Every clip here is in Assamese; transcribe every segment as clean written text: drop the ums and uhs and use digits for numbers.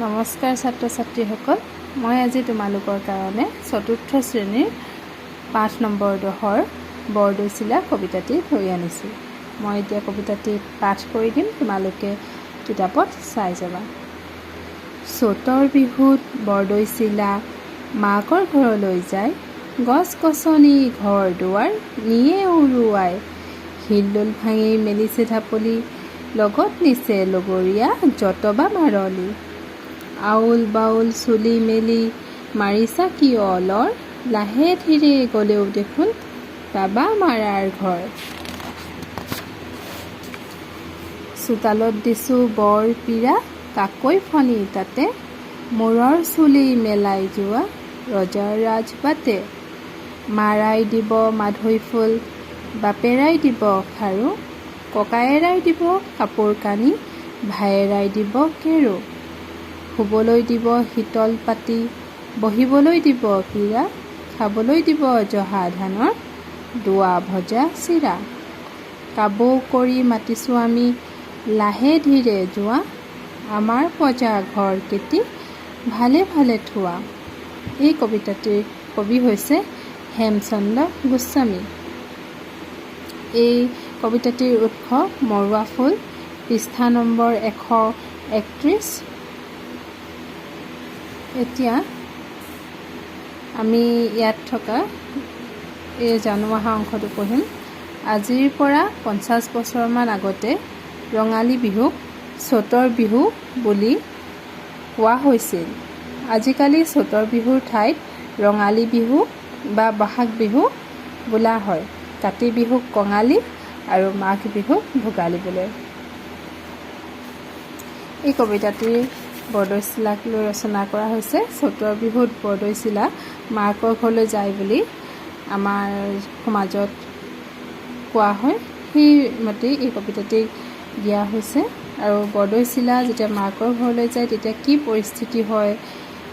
নমস্কাৰ ছাত্ৰ ছাত্ৰীসকল, মই আজি তোমালোকৰ কাৰণে চতুৰ্থ শ্ৰেণীৰ 5 নম্বৰ দহৰ বৰদৈচিলা কবিতাটি লৈ আনিছোঁ। মই এতিয়া কবিতাটি পাঠ কৰি দিম, তোমালোকে কিতাপত চাই যাবা। চ'তৰ বিহুত বৰদৈচিলা মাকৰ ঘৰলৈ যায়, গছ গছনি ঘৰ দুৱাৰ নিয়ে উৰুৱাই, শিলডোল ভাঙি মেলিছে ঢাপলি, লগত নিছে লগৰীয়া যতবা মাৰলি। আউল বাউল চুলি মেলি মাৰিছা কিয় অলৰ, লাহে ধীৰে গ'লেও দেখোন বাবা মাৰাৰ ঘৰ। চোতালত দিছোঁ বৰ পীৰা কাকৈ ফণি তাতে, মূৰৰ চুলি মেলাই যোৱা ৰজাৰ ৰাজবাটে। মাৰাই দিব মাধৈ ফুল, বাপেৰাই দিব খাৰু, ককায়েৰাই দিব কাপোৰ কানি, ভায়েৰাই দিব কেৰু। শুবলৈ দিব শীতল পাতি, বহিবলৈ দিব পীৰা, খাবলৈ দিব জহা ধানৰ দোৱা ভজা চিৰা। কাবৌ কৰি মাতিছোঁ আমি, লাহে ধীৰে যোৱা, আমাৰ প্ৰজা ঘৰ কেটি ভালে ভালে থোৱা। এই কবিতাটিৰ কবি হৈছে হেমচন্দ্ৰ গোস্বামী। এই কবিতাটিৰ উৎস মৰুৱা ফুল, পৃষ্ঠা নম্বৰ 131। এতিয়া আমি ইয়াত থকা এই জানো অহা অংশটো পঢ়িম। আজিৰ পৰা 50 বছৰমান আগতে ৰঙালী বিহুক চ'তৰ বিহু বুলি কোৱা হৈছিল। আজিকালি চ'তৰ বিহুৰ ঠাইত ৰঙালী বিহু বা বহাগ বিহু বোলা হয়। কাতি বিহুক কঙালী আৰু মাঘ বিহুক ভোগালী বোলে। এই কবিতাটিৰ বৰদৈচিলাক লৈ ৰচনা কৰা হৈছে। চ'তৰ বিহুত বৰদৈচিলা মাকৰ ঘৰলৈ যায় বুলি আমাৰ সমাজত কোৱা হয়, সেইমতে এই কবিতাটি দিয়া হৈছে। আৰু বৰদৈচিলা যেতিয়া মাকৰ ঘৰলৈ যায় তেতিয়া কি পৰিস্থিতি হয়,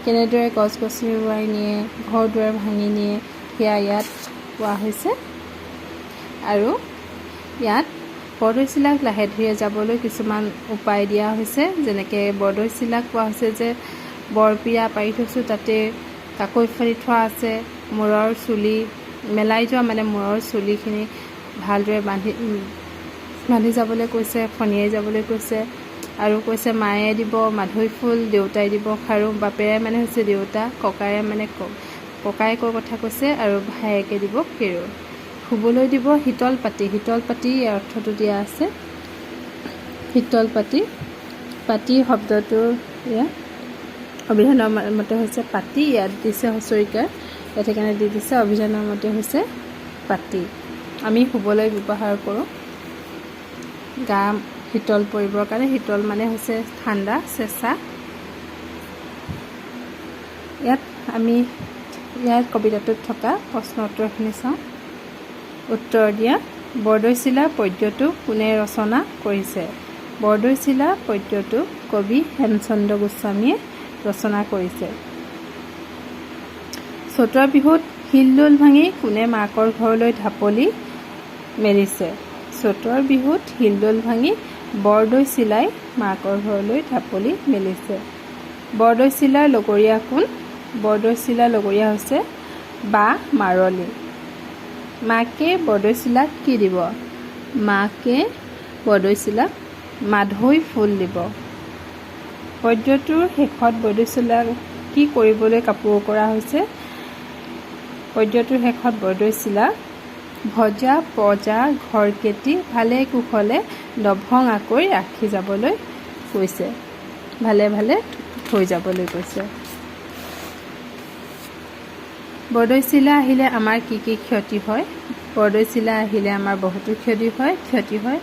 কেনেদৰে গছ গছনি উৰুৱাই নিয়ে, ঘৰ দুৱাৰ ভাঙি নিয়ে, সেয়া ইয়াত কোৱা হৈছে। আৰু ইয়াত বৰদৈচিলাক লাহে ধীৰে যাবলৈ কিছুমান উপায় দিয়া হৈছে। যেনেকৈ বৰদৈচিলাক কোৱা হৈছে যে বৰপীৰা পাৰি থৈছোঁ, তাতে কাকৈ ফলি থোৱা আছে, মূৰৰ চুলি মেলাই যোৱা মানে মূৰৰ চুলিখিনি ভালদৰে বান্ধি যাবলৈ কৈছে, ফণিয়াই যাবলৈ কৈছে। আৰু কৈছে মায়ে দিব মাধৈ ফুল, দেউতাই দিব খাৰু, বাপেৰাই মানে হৈছে দেউতা, ককায়ে মানে ককায়েকৰ কথা কৈছে, আৰু ভায়েকে দিব কেৰু। শুবলৈ দিব শীতল পাতি, শীতল পাতি ইয়াৰ অৰ্থটো দিয়া আছে। শীতল পাতি, পাতি শব্দটো ইয়াত অভিধানৰ মতে হৈছে পাতি, ইয়াত দিছে হচৰিকাৰ, ইয়াত সেইকাৰণে দি দিছে অভিধানৰ মতে হৈছে পাতি। আমি শুবলৈ ব্যৱহাৰ কৰোঁ গা শীতল পৰিবৰ কাৰণে। শীতল মানে হৈছে ঠাণ্ডা, চেঁচা। ইয়াত আমি ইয়াত কবিতাটোত থকা প্ৰশ্ন উত্তৰখিনি চাওঁ। উত্তৰ দিয়া। বৰদৈচিলা পদ্যটো কোনে ৰচনা কৰিছে? বৰদৈচিলা পদ্যটো কবি হেমচন্দ্ৰ গোস্বামীয়ে ৰচনা কৰিছে। চ'তৰ বিহুত শিলডোল ভাঙি কোনে মাকৰ ঘৰলৈ ঢাপলি মেলিছে? চ'তৰ বিহুত শিলডোল ভাঙি বৰদৈচিলাই মাকৰ ঘৰলৈ ঢাপলি মেলিছে। বৰদৈচিলাৰ লগৰীয়া কোন? বৰদৈচিলাৰ লগৰীয়া হৈছে বা মাৰলি। মাকে বৰদৈচিলাক কি দিব? মাকে বৰদৈচিলাক মাধৈ ফুল দিব। পদ্যটোৰ শেষত বৰদৈচিলাক কি কৰিবলৈ কাপোৰ কৰা হৈছে? পদ্যটোৰ শেষত বৰদৈচিলাক ভজা প্ৰজা ঘৰ কেটি ভালে কুশলে নভঙাকৈ ৰাখি যাবলৈ কৈছে, ভালে ভালে থৈ যাবলৈ কৈছে। বৰদৈচিলা আহিলে আমাৰ কি কি ক্ষতি হয়? বৰদৈচিলা আহিলে আমাৰ বহুতো ক্ষতি হয়।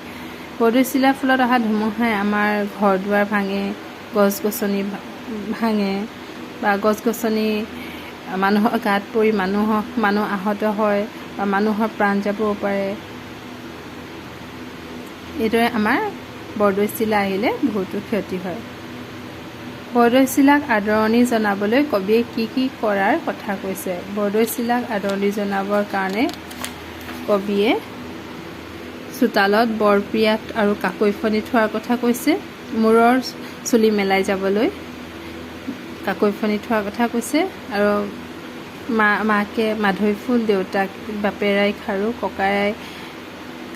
বৰদৈচিলাৰ ফলত অহা ধুমুহাই আমাৰ ঘৰ দুৱাৰ ভাঙে, গছ গছনি ভাঙে, বা গছ গছনি মানুহৰ গাত পৰি মানুহ আহত হয়, বা মানুহৰ প্ৰাণ যাবও পাৰে। এইদৰে আমাৰ বৰদৈচিলা আহিলে বহুতো ক্ষতি হয়। বৰদৈচিলাক আদৰণি জনাবলৈ কবিয়ে কি কি কৰাৰ কথা কৈছে? বৰদৈচিলাক আদৰণি জনাবৰ কাৰণে কবিয়ে চোতালত বৰপীৰা আৰু কাকৈ ফণি থোৱাৰ কথা কৈছে, মূৰৰ চুলি মেলাই যাবলৈ, কাকৈ ফণি থোৱাৰ কথা কৈছে। আৰু মাকে মাধৈ ফুল, দেউতাক বাপেৰাই খাৰু, ককাই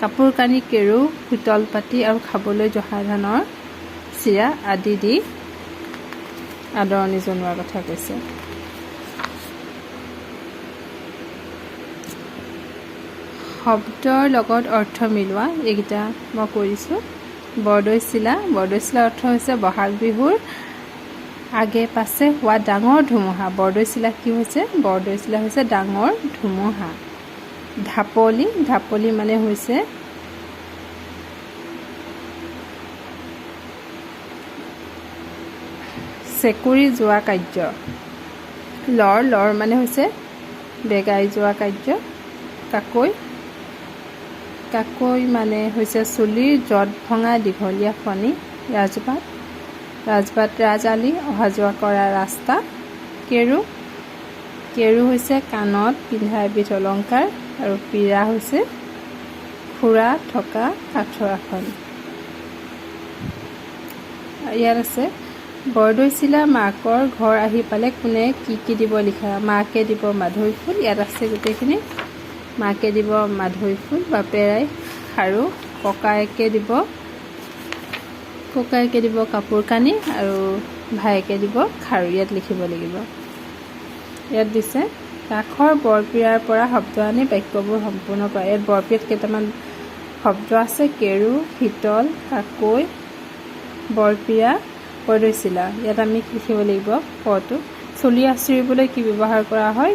কাপোৰ কানি কেৰু, পিতল পাতি আৰু খাবলৈ জহা ধানৰ চিৰা আদি দি আদৰণি জনোৱাৰ কথা কৈছে। শব্দৰ লগত অৰ্থ মিলোৱা এইকেইটা মই কৰিছোঁ। বৰদৈ চিলা অৰ্থ হৈছে বহাগ বিহুৰ আগে পাছে হোৱা ডাঙৰ ধুমুহা। বৰদৈ চিলা কি হৈছে? বৰদৈ চিলা হৈছে ডাঙৰ ধুমুহা। ঢাপলি মানে হৈছে চেকুৰি যোৱা কাৰ্য। লৰ মানে হৈছে বেগাই যোৱা কাৰ্য। কাকৈ মানে হৈছে চুলিৰ জট ভঙা দীঘলীয়া ফণি। ৰাজ আলি অহা যোৱা কৰা ৰাস্তা। কেৰু হৈছে কাণত পিন্ধা এবিধ অলংকাৰ। আৰু পীৰা হৈছে খুৰা থকা কাঠৰ আসন। ইয়াত আছে বৰদৈ চিলা মাকৰ ঘৰ আহি পালে কোনে কি দিব লিখা। মাকে দিব মাধৈ ফুল, ইয়াত আছে গোটেইখিনি। মাকে দিব মাধৈ ফুল, বাপেৰাই খাৰু, ককায়েকে দিব কাপোৰ কানি আৰু ভায়েকে দিব খাৰু। ইয়াত লিখিব লাগিব। ইয়াত দিছে কাষৰ বৰপীৰাৰ পৰা শব্দ আনি বাক্যবোৰ সম্পূৰ্ণ কৰা। ইয়াত বৰপীৰাত কেইটামান শব্দ আছে: কেৰু, শীতল, কাকৈ, বৰপীৰা, বৰদৈ চিলা। ইয়াত আমি লিখিব লাগিব পটো। চুলি আঁচুৰিবলৈ কি ব্যৱহাৰ কৰা হয়?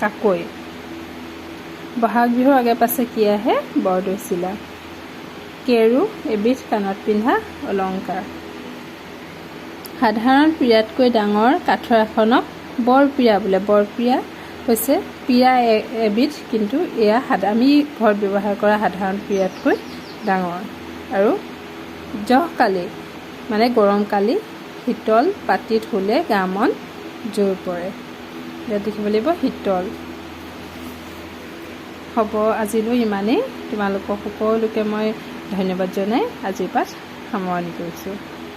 কাকৈ। বহাগ বিহুৰ আগে পাছে কি আহে? বৰদৈ চিলা। কেৰু এবিধ কাণত পিন্ধা অলংকাৰ। সাধাৰণ পীৰাতকৈ ডাঙৰ কাঠৰ আসনক বৰপীৰা বোলে। বৰপীৰা হৈছে পীৰা এবিধ, কিন্তু এয়া আমি ঘৰত ব্যৱহাৰ কৰা সাধাৰণ পীৰাতকৈ ডাঙৰ। আৰু জহকালি মানে গৰমকালি শীতল পাতিত শুলে গা মন জোৰ পৰে। ইয়াত দেখিব লাগিব শীতল। হ'ব, আজিলৈ ইমানেই। তোমালোকক সকলোকে মই ধন্যবাদ জনাই আজিৰ পাঠ সামৰণি কৰিছোঁ।